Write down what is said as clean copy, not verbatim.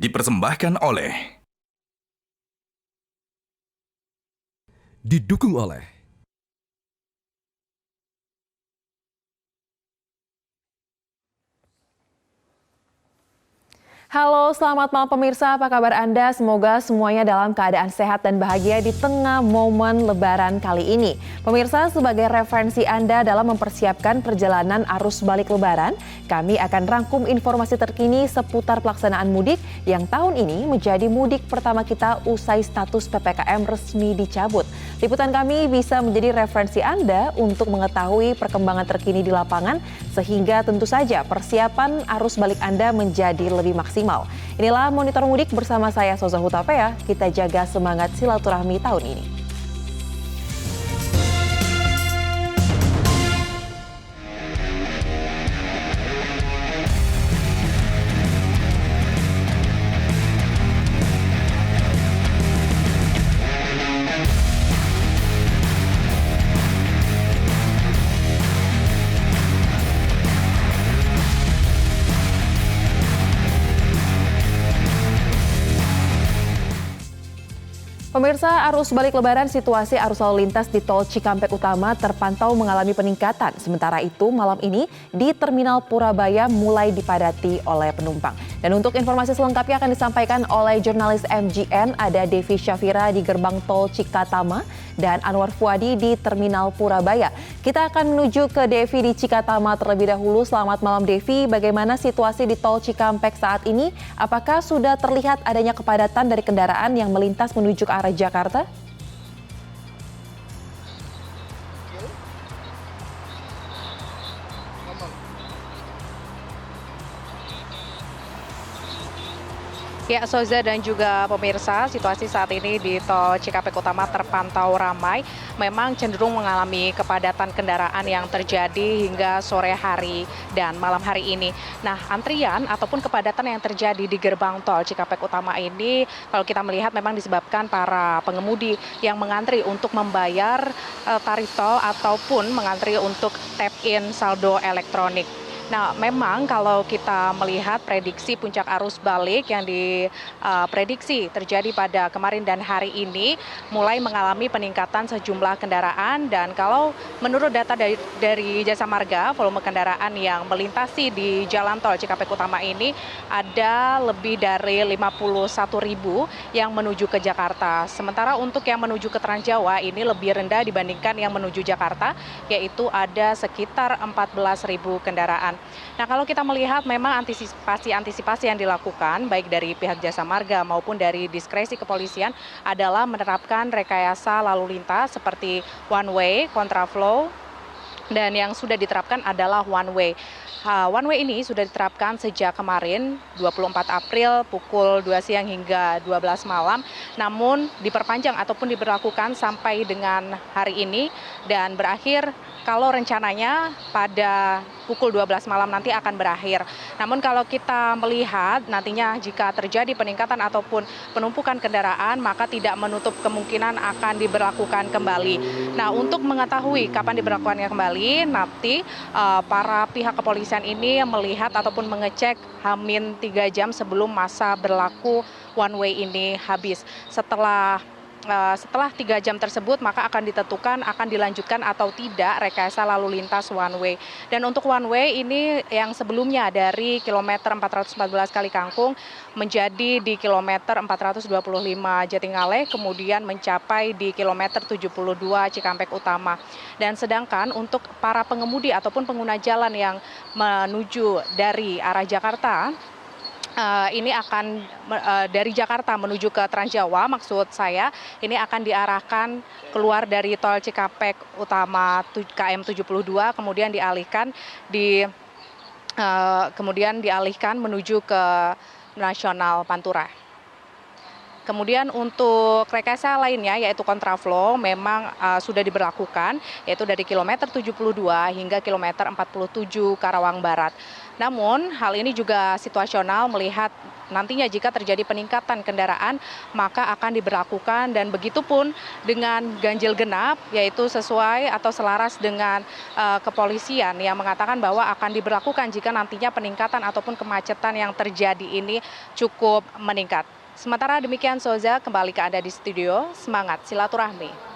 Dipersembahkan oleh Didukung oleh Halo, selamat malam pemirsa. Apa kabar Anda? Semoga semuanya dalam keadaan sehat dan bahagia di tengah momen Lebaran kali ini. Pemirsa, sebagai referensi Anda dalam mempersiapkan perjalanan arus balik Lebaran, kami akan rangkum informasi terkini seputar pelaksanaan mudik yang tahun ini menjadi mudik pertama kita usai status PPKM resmi dicabut. Liputan kami bisa menjadi referensi Anda untuk mengetahui perkembangan terkini di lapangan, sehingga tentu saja persiapan arus balik Anda menjadi lebih maksimal. Inilah Monitor Mudik bersama saya Soza Hutapea. Kita jaga semangat silaturahmi tahun ini. Pemirsa, arus balik Lebaran, situasi arus lalu lintas di Tol Cikampek Utama terpantau mengalami peningkatan. Sementara itu, malam ini di Terminal Purabaya mulai dipadati oleh penumpang. Dan untuk informasi selengkapnya akan disampaikan oleh jurnalis MGN, ada Devi Syafira di Gerbang Tol Cikatama dan Anwar Fuadi di Terminal Purabaya. Kita akan menuju ke Devi di Cikatama terlebih dahulu. Selamat malam Devi, bagaimana situasi di Tol Cikampek saat ini? Apakah sudah terlihat adanya kepadatan dari kendaraan yang melintas menuju ke arah Jakarta? Ya, Soza dan juga pemirsa, situasi saat ini di Tol Cikampek Utama terpantau ramai. Memang cenderung mengalami kepadatan kendaraan yang terjadi hingga sore hari dan malam hari ini. Nah, antrian ataupun kepadatan yang terjadi di gerbang Tol Cikampek Utama ini, kalau kita melihat memang disebabkan para pengemudi yang mengantri untuk membayar tarif tol ataupun mengantri untuk tap-in saldo elektronik. Nah, memang kalau kita melihat prediksi puncak arus balik yang diprediksi terjadi pada kemarin dan hari ini mulai mengalami peningkatan sejumlah kendaraan, dan kalau menurut data dari Jasa Marga, volume kendaraan yang melintasi di Jalan Tol Cikampek Utama ini ada lebih dari 51.000 yang menuju ke Jakarta. Sementara untuk yang menuju ke Transjawa ini lebih rendah dibandingkan yang menuju Jakarta, yaitu ada sekitar 14.000 kendaraan. Nah, kalau kita melihat memang antisipasi yang dilakukan baik dari pihak Jasa Marga maupun dari diskresi kepolisian adalah menerapkan rekayasa lalu lintas seperti one way, kontraflow, dan yang sudah diterapkan adalah one way. One way ini sudah diterapkan sejak kemarin 24 April pukul 2 siang hingga 12 malam, namun diperpanjang ataupun diberlakukan sampai dengan hari ini dan berakhir kalau rencananya pada pukul 12 malam nanti akan berakhir. Namun kalau kita melihat nantinya jika terjadi peningkatan ataupun penumpukan kendaraan, maka tidak menutup kemungkinan akan diberlakukan kembali. Nah, untuk mengetahui kapan diberlakukannya kembali, nanti para pihak kepolisian ini melihat ataupun mengecek H-3 jam sebelum masa berlaku one way ini habis. Setelah 3 jam tersebut maka akan ditentukan akan dilanjutkan atau tidak rekayasa lalu lintas one way. Dan untuk one way ini yang sebelumnya dari kilometer 414 Kali Kangkung menjadi di kilometer 425 Jatingaleh, kemudian mencapai di kilometer 72 Cikampek Utama. Dan sedangkan untuk para pengemudi ataupun pengguna jalan yang menuju dari arah Jakarta, ini akan dari Jakarta menuju ke Transjawa, maksud saya ini akan diarahkan keluar dari Tol Cikampek Utama KM 72, kemudian dialihkan menuju ke Nasional Pantura. Kemudian untuk rekayasa lainnya yaitu kontraflow memang sudah diberlakukan yaitu dari kilometer 72 hingga kilometer 47 Karawang Barat. Namun hal ini juga situasional melihat nantinya jika terjadi peningkatan kendaraan maka akan diberlakukan dan begitupun dengan ganjil genap yaitu sesuai atau selaras dengan kepolisian yang mengatakan bahwa akan diberlakukan jika nantinya peningkatan ataupun kemacetan yang terjadi ini cukup meningkat. Sementara demikian Soza, kembali ke Anda di studio. Semangat silaturahmi.